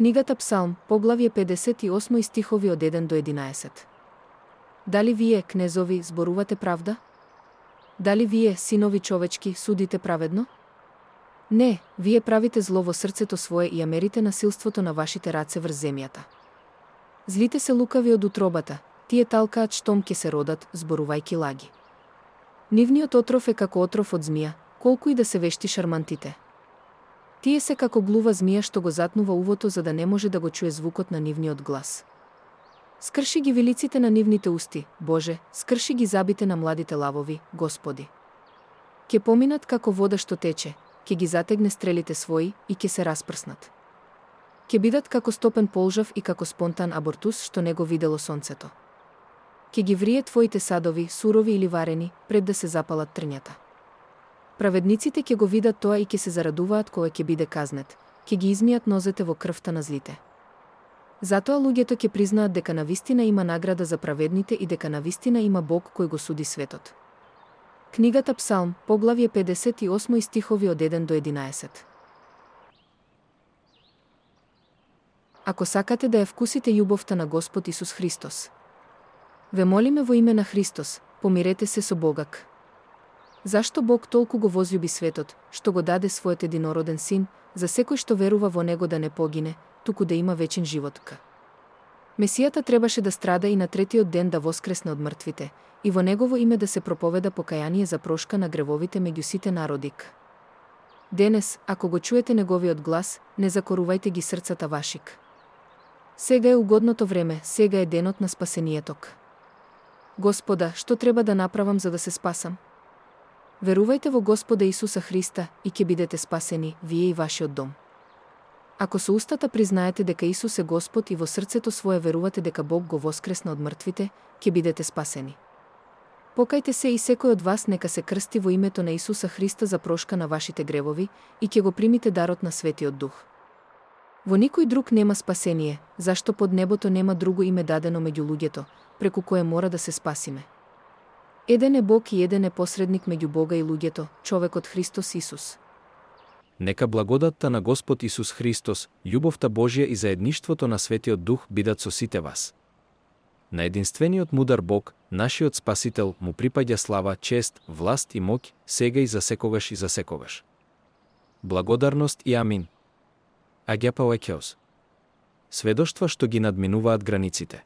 Книгата Псалм, поглавје 58 и стихови од 1 до 11. Дали вие, кнезови, зборувате правда? Дали вие, синови човечки, судите праведно? Не, вие правите зло во срцето свое и ја мерите насилството на вашите раце врз земјата. Злите се лукави од утробата, тие талкаат штом ке се родат, зборувајки лаги. Нивниот отров е како отров од змија, колку и да се вешти шармантите. Тие се како глува змија што го затнува увото за да не може да го чуе звукот на нивниот глас. Скрши ги вилиците на нивните усти, Боже, скрши ги забите на младите лавови, Господи. Ке поминат како вода што тече, ке ги затегне стрелите своји и ке се распрснат. Ке бидат како стопен полжав и како спонтан абортус што не го видело сонцето. Ке ги врие твоите садови, сурови или варени, пред да се запалат трњата. Праведниците ќе го видат тоа и ќе се зарадуваат кога ќе биде казнет, ќе ги измијат нозете во крвта на злите. Затоа луѓето ќе признаат дека навистина има награда за праведните и дека навистина има Бог кој го суди светот. Книгата Псалм, поглавје 58 и стихови од 1 до 11. Ако сакате да ја вкусите љубовта на Господ Исус Христос, ве молиме во име на Христос, помирете се со Богак. Зашто Бог толку го возлюби светот, што го даде својот единороден син, за секој што верува во него да не погине, туку да има вечен живот. Месијата требаше да страда и на третиот ден да воскресне од мртвите, и во негово име да се проповеда покаяние за прошка на гревовите меѓу сите народи. Денес, ако го чуете неговиот глас, не закорувајте ги срцата вашик. Сега е угодното време, сега е денот на спасението. Господа, што треба да направам за да се спасам? Верувајте во Господа Исуса Христа и ќе бидете спасени, вие и вашиот дом. Ако со устата признаете дека Исус е Господ и во срцето свое верувате дека Бог го воскресна од мртвите, ќе бидете спасени. Покајте се и секој од вас нека се крсти во името на Исуса Христа за прошка на вашите гревови и ќе го примите дарот на Светиот Дух. Во никој друг нема спасение, зашто под небото нема друго име дадено меѓу луѓето, преку кое мора да се спасиме. Еден е Бог и еден е посредник меѓу Бога и луѓето, човекот Христос Исус. Нека благодатта на Господ Исус Христос, љубовта Божја и заедништвото на Светиот Дух бидат со сите вас. На единствениот мудар Бог, нашиот Спасител, му припаѓа слава, чест, власт и моќ, сега и за секогаш и за секогаш. Благодарност и амин. Агапао екеос. Сведоштва што ги надминуваат границите.